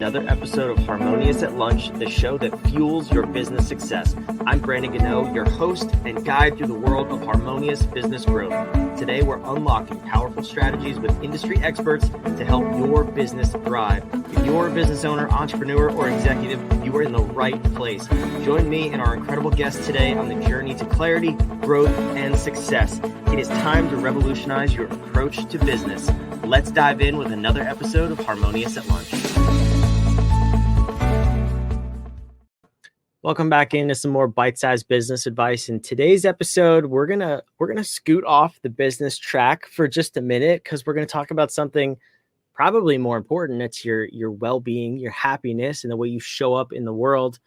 Another episode of Harmonious at Lunch, the show that fuels your business success. I'm Brandon Gano, your host and guide through the world of harmonious business growth. Today, we're unlocking powerful strategies with industry experts to help your business thrive. If you're a business owner, entrepreneur, or executive, you are in the right place. Join me and our incredible guests today on the journey to clarity, growth, and success. It is time to revolutionize your approach to business. Let's dive in with another episode of Harmonious at Lunch. Welcome back into some more bite-sized business advice. In today's episode, we're gonna scoot off the business track for just a minute because we're gonna talk about something probably more important. It's your well-being, your happiness, and the way you show up in the world,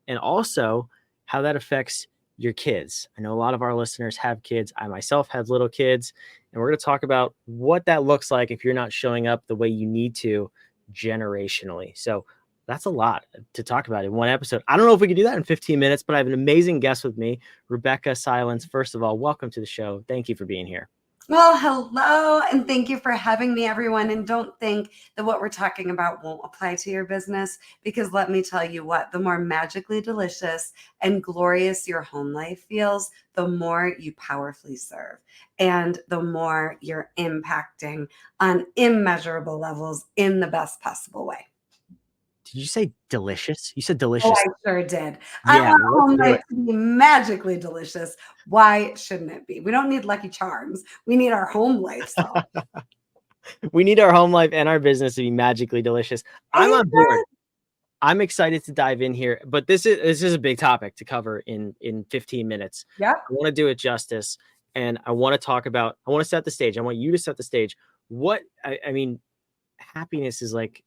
and also how that affects your kids. I know a lot of our listeners have kids. I myself have little kids, and we're gonna talk about what that looks like if you're not showing up the way you need to generationally. So that's a lot to talk about in one episode. I don't know if we can do that in 15 minutes, but I have an amazing guest with me, Rebecca Silence. First of all, welcome to the show. Thank you for being here. Well, hello, and thank you for having me, everyone. And don't think that what we're talking about won't apply to your business, because let me tell you what, the more magically delicious and glorious your home life feels, the more you powerfully serve and the more you're impacting on immeasurable levels in the best possible way. Did you say delicious? You said Oh, delicious. I sure did. I Yeah, want home let's do life to be magically delicious. Why shouldn't it be? We don't need Lucky Charms. We need our home life. So We need our home life and our business to be magically delicious. I'm on board. I'm excited to dive in here, but this is a big topic to cover in 15 minutes. Yep. I want to do it justice, and I want to set the stage. I want you to set the stage. I mean, happiness is like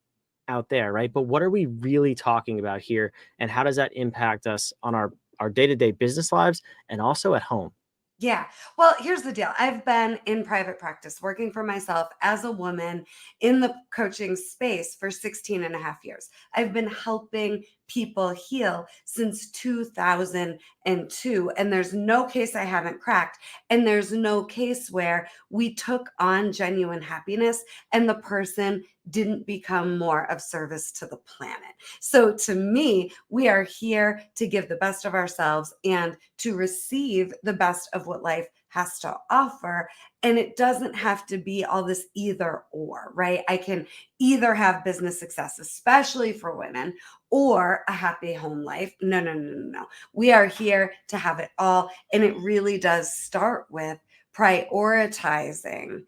out there, right? But what are we really talking about here, and how does that impact us on our day-to-day business lives and also at home? Yeah. Well, here's the deal. I've been in private practice working for myself as a woman in the coaching space for 16 and a half years. I've been helping people heal since 2002. And there's no case I haven't cracked. And there's no case where we took on genuine happiness and the person didn't become more of service to the planet. So to me, we are here to give the best of ourselves and to receive the best of what life has to offer. And it doesn't have to be all this either or, right? I can either have business success, especially for women, or a happy home life. No. We are here to have it all. And it really does start with prioritizing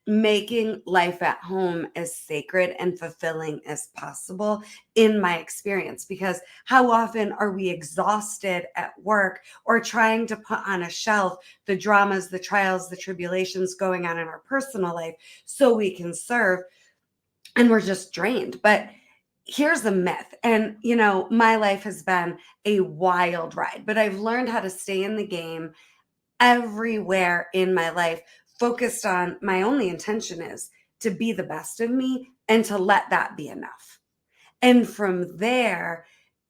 making life at home as sacred and fulfilling as possible in my experience. Because how often are we exhausted at work or trying to put on a shelf the dramas, the trials, the tribulations going on in our personal life so we can serve, and we're just drained. But here's the myth. And, my life has been a wild ride, but I've learned how to stay in the game everywhere in my life, focused on my only intention is to be the best of me and to let that be enough. And from there,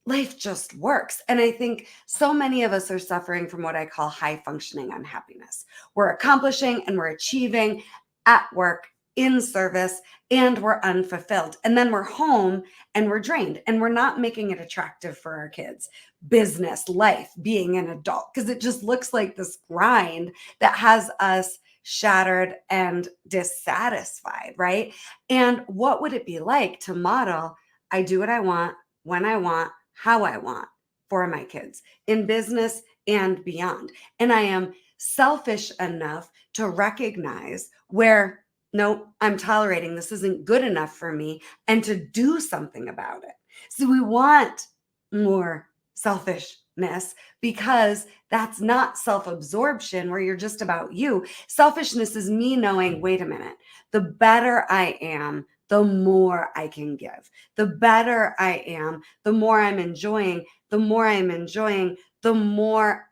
life just works. And I think so many of us are suffering from what I call high functioning unhappiness. We're accomplishing and we're achieving at work, in service, and we're unfulfilled. And then we're home and we're drained and we're not making it attractive for our kids. Business, life, being an adult, because it just looks like this grind that has us shattered and dissatisfied, right? And what would it be like to model, I do what I want, when I want, how I want for my kids in business and beyond? And I am selfish enough to recognize where, no, I'm tolerating this isn't good enough for me, and to do something about it. So we want more selfishness, because that's not self-absorption where you're just about you. Selfishness is me knowing, wait a minute, the better I am, the more I can give. The better I am, the more I'm enjoying, the more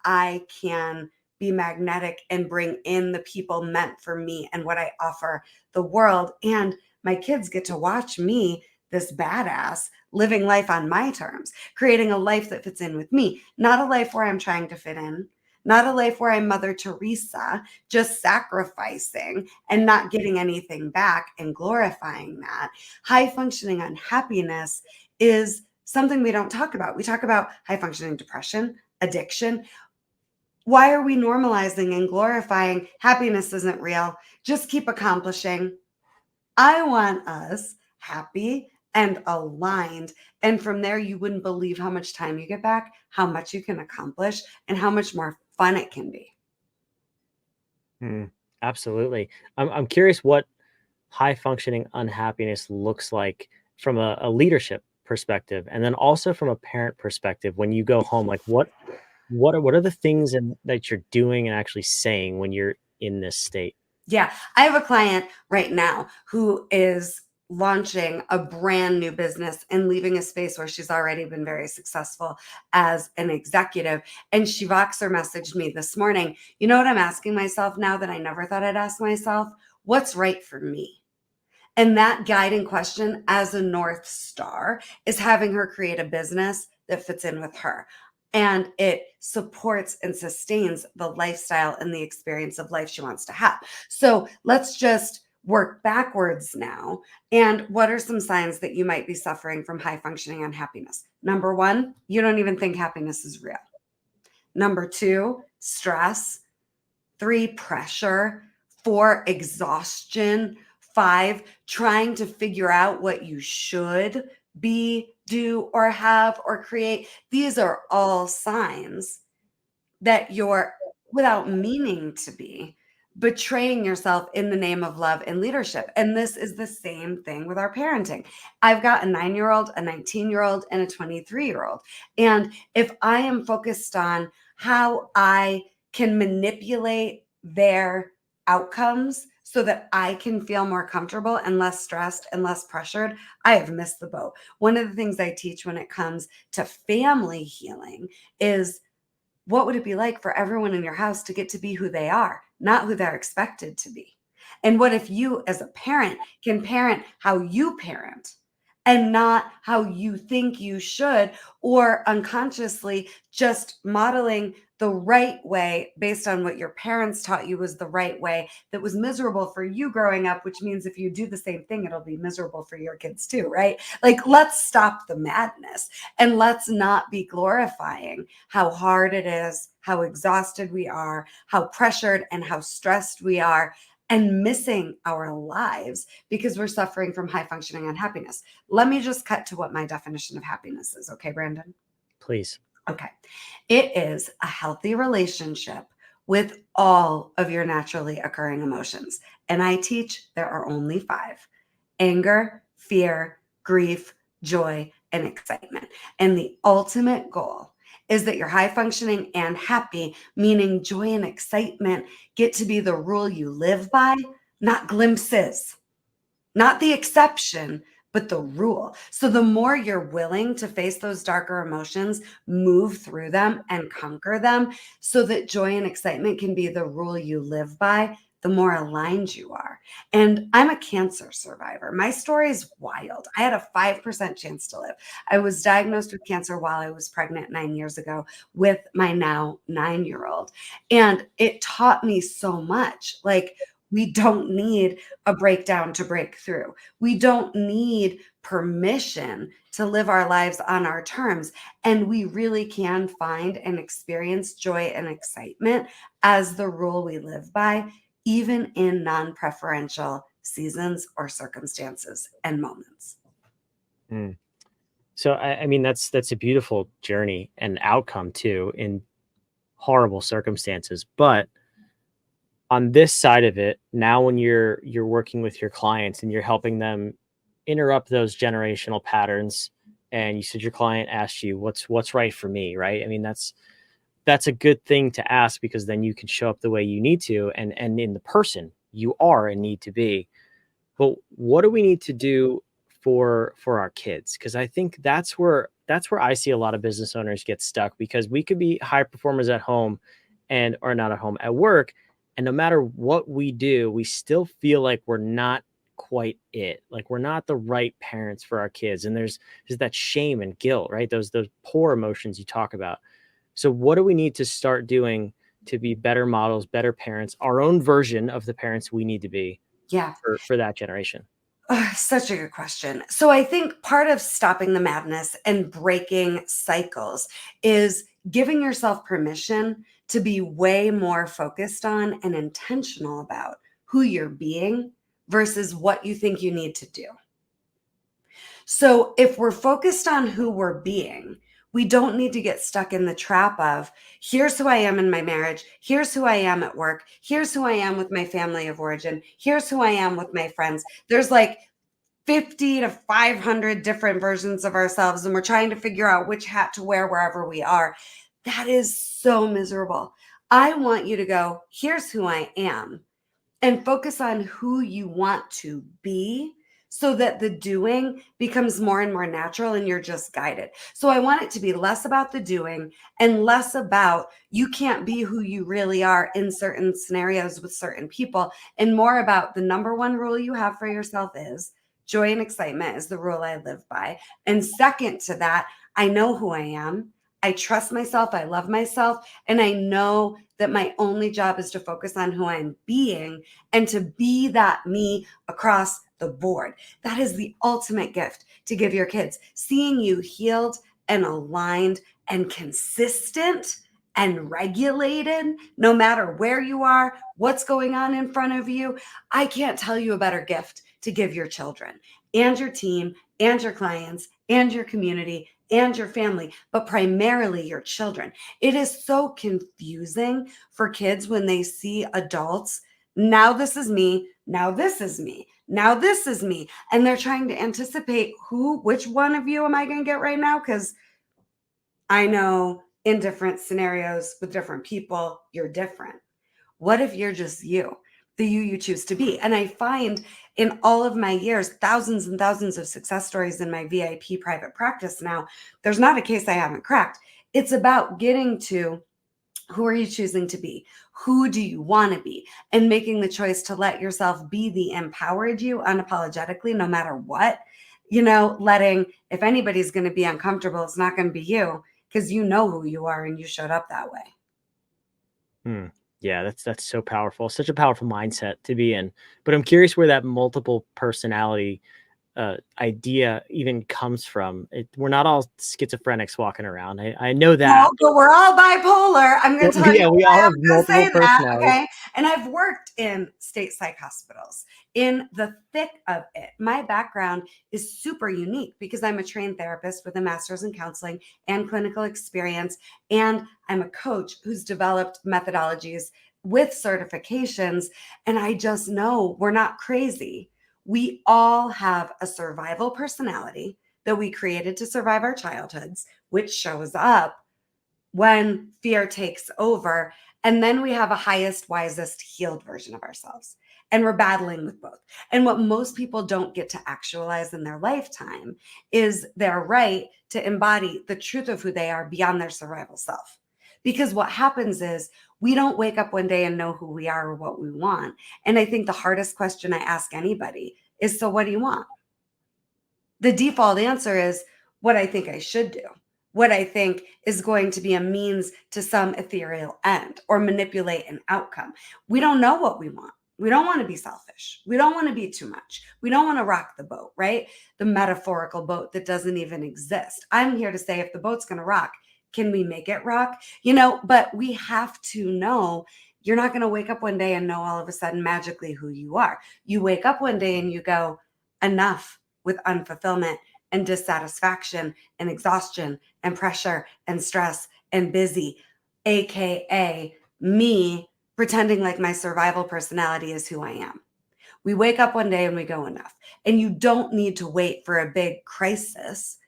I can be magnetic and bring in the people meant for me and what I offer the world. And my kids get to watch me, this badass, living life on my terms, creating a life that fits in with me, not a life where I'm trying to fit in, not a life where I'm Mother Teresa, just sacrificing and not getting anything back and glorifying that. High functioning unhappiness is something we don't talk about. We talk about high functioning depression, addiction. Why are we normalizing and glorifying happiness isn't real? Just keep accomplishing. I want us happy and aligned. And from there, you wouldn't believe how much time you get back, how much you can accomplish, and how much more fun it can be. Absolutely. I'm curious what high functioning unhappiness looks like from a leadership perspective, and then also from a parent perspective. When you go home, like what are the things that you're doing and actually saying when you're in this state? Yeah, I have a client right now who is launching a brand new business and leaving a space where she's already been very successful as an executive. And she Voxer messaged me this morning. You know what I'm asking myself now that I never thought I'd ask myself? What's right for me? And that guiding question as a North Star is having her create a business that fits in with her. And it supports and sustains the lifestyle and the experience of life she wants to have. So let's just work backwards now. And what are some signs that you might be suffering from high functioning unhappiness? Number one, you don't even think happiness is real. Number two, stress. Three, pressure. Four, exhaustion. Five, trying to figure out what you should be, do, or have, or create. These are all signs that you're, without meaning to be, betraying yourself in the name of love and leadership. And this is the same thing with our parenting. I've got a 9-year-old, a 19-year-old, and a 23-year-old. And if I am focused on how I can manipulate their outcomes so that I can feel more comfortable and less stressed and less pressured, I have missed the boat. One of the things I teach when it comes to family healing is, what would it be like for everyone in your house to get to be who they are, not who they're expected to be? And what if you, as a parent, can parent how you parent and not how you think you should, or unconsciously just modeling the right way based on what your parents taught you was the right way that was miserable for you growing up, which means if you do the same thing, it'll be miserable for your kids too, right? Like, let's stop the madness and let's not be glorifying how hard it is, how exhausted we are, how pressured and how stressed we are, and missing our lives because we're suffering from high functioning unhappiness. Let me just cut to what my definition of happiness is. Okay, Brandon? Please. Okay. It is a healthy relationship with all of your naturally occurring emotions. And I teach there are only 5: anger, fear, grief, joy, and excitement. And the ultimate goal is that you're high functioning and happy, meaning joy and excitement get to be the rule you live by, not glimpses, not the exception, but the rule. So the more you're willing to face those darker emotions, move through them and conquer them so that joy and excitement can be the rule you live by, the more aligned you are. And I'm a cancer survivor. My story is wild. I had a 5% chance to live. I was diagnosed with cancer while I was pregnant 9 years ago with my now 9-year-old. And it taught me so much. Like, we don't need a breakdown to break through. We don't need permission to live our lives on our terms. And we really can find and experience joy and excitement as the rule we live by, even in non preferential seasons or circumstances and moments. Mm. So I mean that's a beautiful journey and outcome too in horrible circumstances. But on this side of it, now when you're working with your clients and you're helping them interrupt those generational patterns, and you said your client asked you what's right for me, right? I mean that's a good thing to ask, because then you can show up the way you need to, and in the person you are and need to be. But what do we need to do for our kids? Because I think that's where I see a lot of business owners get stuck, because we could be high performers at home and or not at home at work, and no matter what we do, we still feel like we're not quite it. Like we're not the right parents for our kids, and there's that shame and guilt, right? Those poor emotions you talk about. So what do we need to start doing to be better models, better parents, our own version of the parents we need to be Yeah. for that generation? Such a good question. So I think part of stopping the madness and breaking cycles is giving yourself permission to be way more focused on and intentional about who you're being versus what you think you need to do. So if we're focused on who we're being, we don't need to get stuck in the trap of here's who I am in my marriage, here's who I am at work, here's who I am with my family of origin, here's who I am with my friends. There's like 50 to 500 different versions of ourselves, and we're trying to figure out which hat to wear wherever we are. That is so miserable. I want you to go, here's who I am, and focus on who you want to be so that the doing becomes more and more natural and you're just guided. So I want it to be less about the doing and less about you can't be who you really are in certain scenarios with certain people, and more about the number one rule you have for yourself is joy and excitement is the rule I live by. And second to that, I know who I am. I trust myself. I love myself. And I know that my only job is to focus on who I'm being and to be that me across the board. That is the ultimate gift to give your kids. Seeing you healed and aligned and consistent and regulated, no matter where you are, what's going on in front of you. I can't tell you a better gift to give your children and your team and your clients and your community and your family, but primarily your children. It is so confusing for kids when they see adults. Now this is me. Now this is me. Now this is me. And they're trying to anticipate which one of you am I going to get right now? Because I know in different scenarios with different people, you're different. What if you're just you, the you choose to be? And I find in all of my years, thousands and thousands of success stories in my VIP private practice now, there's not a case I haven't cracked. It's about getting to who are you choosing to be? Who do you want to be? And making the choice to let yourself be the empowered you unapologetically, no matter what. Letting, if anybody's going to be uncomfortable, it's not going to be you because you know who you are and you showed up that way. Hmm. Yeah, that's so powerful. Such a powerful mindset to be in. But I'm curious where that multiple personality idea even comes from. We're not all schizophrenics walking around. I know No, that. but we're all bipolar. I'm going to tell you Yeah, we why all I'm have going to multiple say that, personalities. okay? And I've worked in state psych hospitals. In the thick of it, my background is super unique because I'm a trained therapist with a master's in counseling and clinical experience, and I'm a coach who's developed methodologies with certifications, and I just know we're not crazy. We all have a survival personality that we created to survive our childhoods, which shows up when fear takes over. And then we have a highest, wisest, healed version of ourselves. And we're battling with both. And what most people don't get to actualize in their lifetime is their right to embody the truth of who they are beyond their survival self. Because what happens is we don't wake up one day and know who we are or what we want. And I think the hardest question I ask anybody is, so what do you want? The default answer is what I think I should do, what I think is going to be a means to some ethereal end or manipulate an outcome. We don't know what we want. We don't want to be selfish. We don't want to be too much. We don't want to rock the boat, right? The metaphorical boat that doesn't even exist. I'm here to say if the boat's going to rock, can we make it rock? But we have to know you're not going to wake up one day and know all of a sudden magically who you are. You wake up one day and you go, enough with unfulfillment and dissatisfaction and exhaustion and pressure and stress and busy, AKA me pretending like my survival personality is who I am. We wake up one day and we go, enough. And you don't need to wait for a big crisis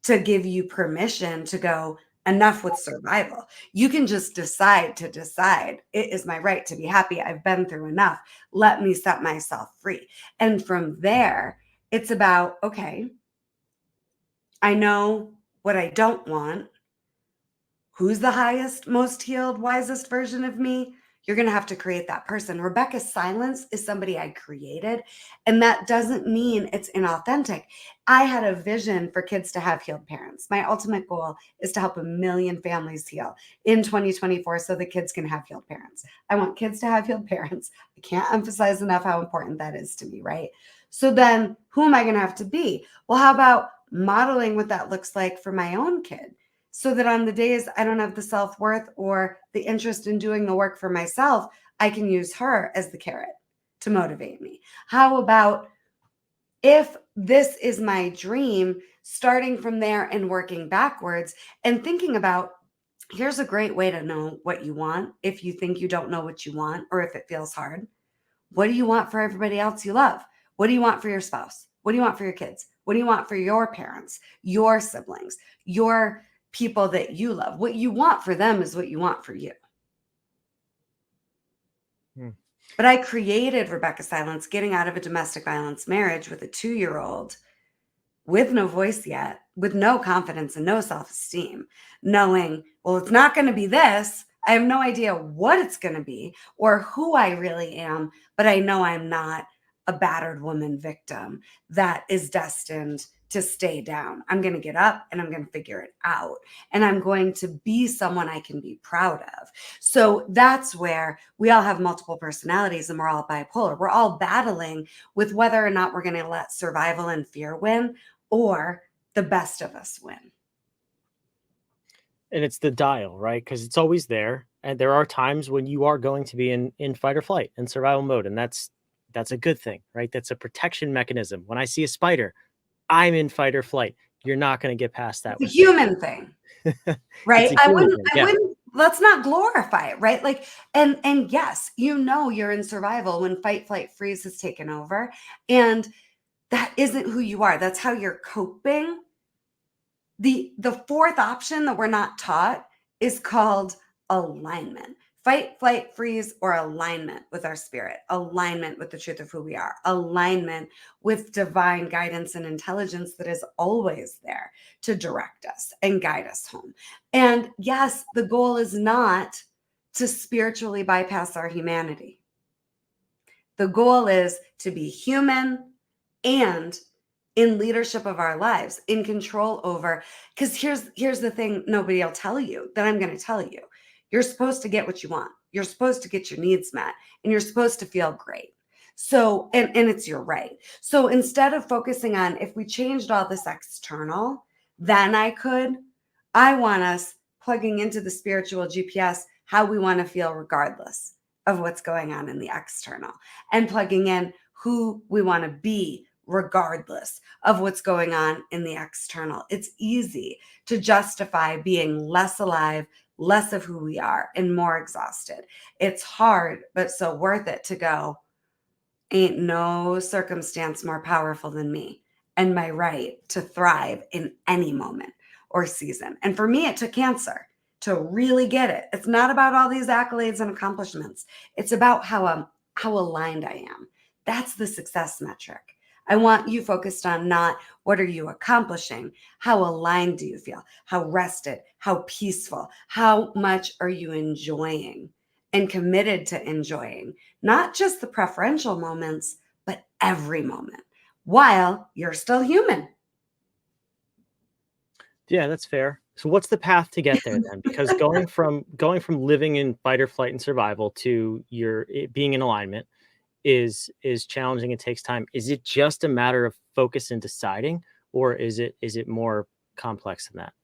to give you permission to go, enough with survival. You can just decide it is my right to be happy. I've been through enough. Let me set myself free. And from there, it's about, okay, I know what I don't want. Who's the highest, most healed, wisest version of me? You're going to have to create that person. Rebecca's silence is somebody I created, and that doesn't mean it's inauthentic. I had a vision for kids to have healed parents. My ultimate goal is to help 1 million families heal in 2024 so the kids can have healed parents. I want kids to have healed parents. I can't emphasize enough how important that is to me, right? So then who am I going to have to be? Well, how about modeling what that looks like for my own kid? So that on the days I don't have the self-worth or the interest in doing the work for myself, I can use her as the carrot to motivate me. How about if this is my dream, starting from there and working backwards and thinking about, here's a great way to know what you want if you think you don't know what you want or if it feels hard. What do you want for everybody else you love? What do you want for your spouse? What do you want for your kids? What do you want for your parents, your siblings, your people that you love? What you want for them is what you want for you. Hmm. But I created Rebecca Silence getting out of a domestic violence marriage with a 2-year-old with no voice yet, with no confidence and no self-esteem, knowing, well, it's not going to be this. I have no idea what it's going to be or who I really am, but I know I'm not a battered woman victim that is destined to stay down. I'm going to get up and I'm going to figure it out. And I'm going to be someone I can be proud of. So that's where we all have multiple personalities and we're all bipolar. We're all battling with whether or not we're going to let survival and fear win or the best of us win. And it's the dial, right? Because it's always there. And there are times when you are going to be in fight or flight and survival mode. And that's a good thing, right? That's a protection mechanism. When I see a spider, I'm in fight or flight. You're not going to get past that It's a with me. human thing, It's right? a I human wouldn't, thing. I Yeah. wouldn't, let's not glorify it, right? Like, and yes, you're in survival when fight, flight, freeze has taken over. And that isn't who you are. That's how you're coping. The fourth option that we're not taught is called alignment. Fight, flight, freeze, or alignment with our spirit, alignment with the truth of who we are, alignment with divine guidance and intelligence that is always there to direct us and guide us home. And yes, the goal is not to spiritually bypass our humanity. The goal is to be human and in leadership of our lives, in control over, because here's the thing nobody will tell you that I'm going to tell you. You're supposed to get what you want. You're supposed to get your needs met and you're supposed to feel great. So, and it's your right. So instead of focusing on if we changed all this external, then I want us plugging into the spiritual GPS how we want to feel regardless of what's going on in the external and plugging in who we want to be regardless of what's going on in the external. It's easy to justify being less alive, less of who we are, and more exhausted. It's hard, but so worth it to go, ain't no circumstance more powerful than me and my right to thrive in any moment or season. And for me, it took cancer to really get it. It's not about all these accolades and accomplishments. It's about how aligned I am. That's the success metric. I want you focused on not what are you accomplishing? How aligned do you feel? How rested? How peaceful? How much are you enjoying and committed to enjoying? Not just the preferential moments, but every moment while you're still human. Yeah, that's fair. So what's the path to get there then? Because going from living in fight or flight and survival to being in alignment is challenging. It takes time. Is it just a matter of focus and deciding, or is it more complex than that?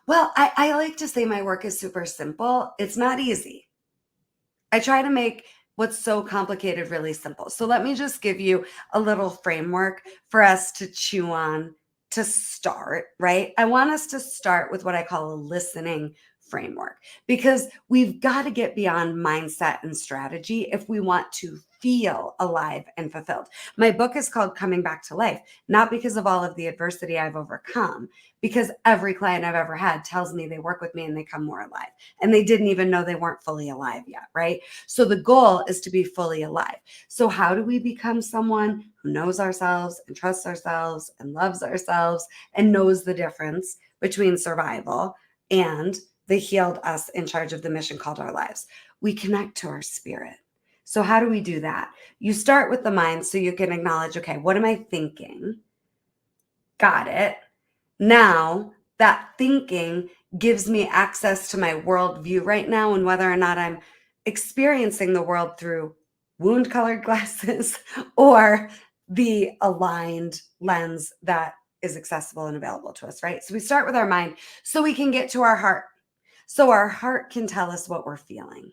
Well, I like to say my work is super simple. It's not easy. I try to make what's so complicated really simple. So let me just give you a little framework for us to chew on to start, right? I want us to start with what I call a listening framework because we've got to get beyond mindset and strategy if we want to feel alive and fulfilled. My book is called Coming Back to Life, not because of all of the adversity I've overcome, because every client I've ever had tells me they work with me and they come more alive and they didn't even know they weren't fully alive yet, right? So the goal is to be fully alive. So how do we become someone who knows ourselves and trusts ourselves and loves ourselves and knows the difference between survival and the healed us in charge of the mission called our lives? We connect to our spirit. So how do we do that? You start with the mind so you can acknowledge, okay, what am I thinking? Got it. Now that thinking gives me access to my worldview right now and whether or not I'm experiencing the world through wound colored glasses or the aligned lens that is accessible and available to us, right? So we start with our mind so we can get to our heart. So our heart can tell us what we're feeling.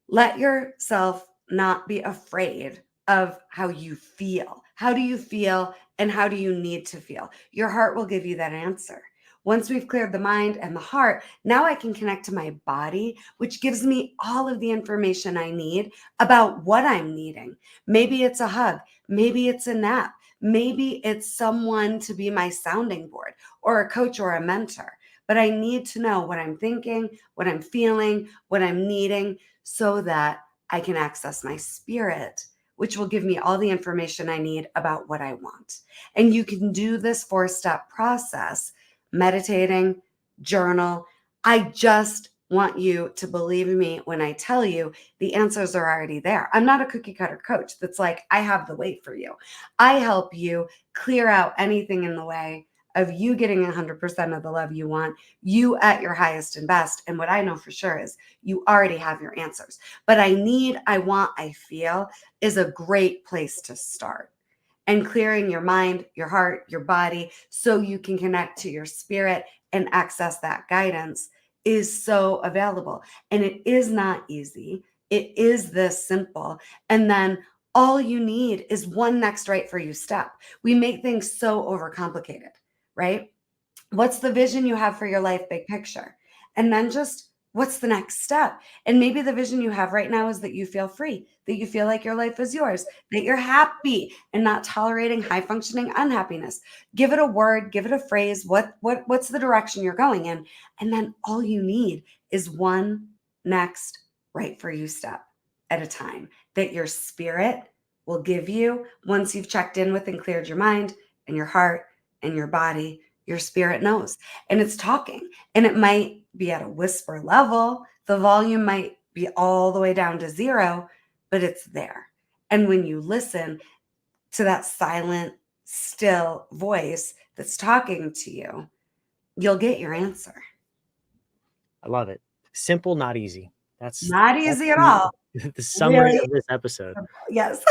Let yourself not be afraid of how you feel. How do you feel and how do you need to feel? Your heart will give you that answer. Once we've cleared the mind and the heart, now I can connect to my body, which gives me all of the information I need about what I'm needing. Maybe it's a hug, maybe it's a nap, maybe it's someone to be my sounding board or a coach or a mentor. But I need to know what I'm thinking, what I'm feeling, what I'm needing, so that I can access my spirit, which will give me all the information I need about what I want. And you can do this 4-step process: meditating, journal. I just want you to believe me when I tell you the answers are already there. I'm not a cookie cutter coach that's like, I have the way for you. I help you clear out anything in the way of you getting 100% of the love you want, you at your highest and best. And what I know for sure is you already have your answers. But I need, I want, I feel is a great place to start. And clearing your mind, your heart, your body, so you can connect to your spirit and access that guidance is so available. And it is not easy. It is this simple. And then all you need is one next right for you step. We make things so overcomplicated, right? What's the vision you have for your life, big picture? And then just what's the next step? And maybe the vision you have right now is that you feel free, that you feel like your life is yours, that you're happy and not tolerating high functioning unhappiness. Give it a word, give it a phrase. What's the direction you're going in? And then all you need is one next right for you step at a time that your spirit will give you once you've checked in with and cleared your mind and your heart and your body. Your spirit knows, and it's talking, and it might be at a whisper level. The volume might be all the way down to 0, but it's there. And when you listen to that silent, still voice that's talking to you, you'll get your answer. I love it. Simple, not easy. Not That's easy at all. the summary Really of this episode. simple. Yes.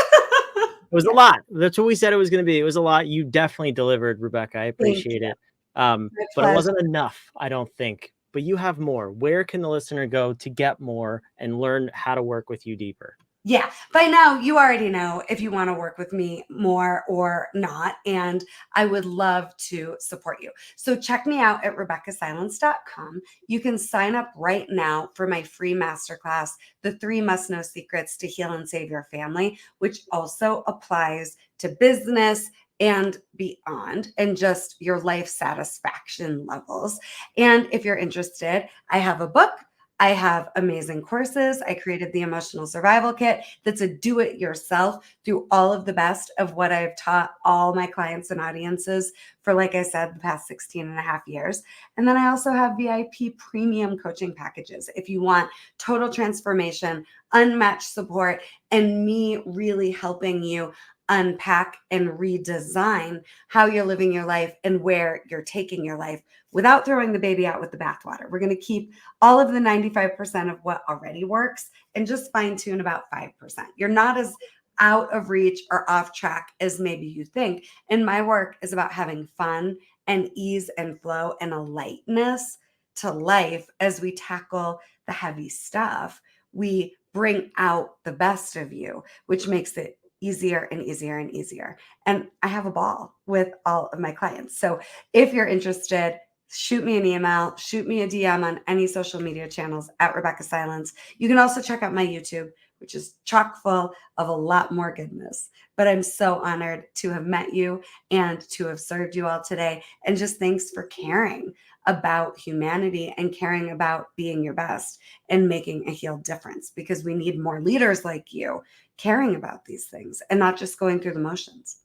It was a Yeah. lot. That's what we said it was going to be. It was a lot. You definitely delivered, Rebecca. I Thank appreciate you. it. My But it pleasure. wasn't enough, I don't think. But you have more. Where can the listener go to get more and learn how to work with you deeper? Yeah, by now you already know if you want to work with me more or not, and I would love to support you. So check me out at RebeccaSilence.com. You can sign up right now for my free masterclass, The 3 Must-Know Secrets to Heal and Save Your Family, which also applies to business and beyond, and just your life satisfaction levels. And if you're interested, I have a book. I have amazing courses. I created the Emotional Survival Kit that's a do it yourself through all of the best of what I've taught all my clients and audiences for, like I said, the past 16 and a half years. And then I also have VIP premium coaching packages if you want total transformation, unmatched support, and me really helping you unpack and redesign how you're living your life and where you're taking your life without throwing the baby out with the bathwater. We're going to keep all of the 95% of what already works and just fine tune about 5%. You're not as out of reach or off track as maybe you think. And my work is about having fun and ease and flow and a lightness to life as we tackle the heavy stuff. We bring out the best of you, which makes it easier and easier and easier. And I have a ball with all of my clients. So if you're interested, shoot me an email, shoot me a DM on any social media channels at Rebecca Silence. You can also check out my YouTube, which is chock full of a lot more goodness. But I'm so honored to have met you and to have served you all today. And just thanks for caring about humanity and caring about being your best and making a healed difference, because we need more leaders like you caring about these things and not just going through the motions.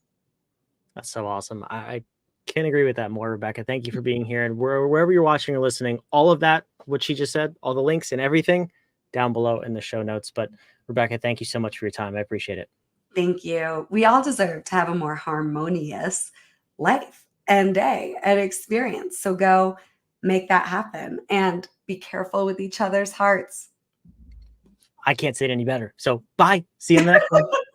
That's so awesome. I can't agree with that more, Rebecca. Thank you for being here. And wherever you're watching or listening, all of that, what she just said, all the links and everything down below in the show notes. But Rebecca, thank you so much for your time. I appreciate it. Thank you. We all deserve to have a more harmonious life and day and experience. So go make that happen and be careful with each other's hearts. I can't say it any better. So bye. See you on the next one.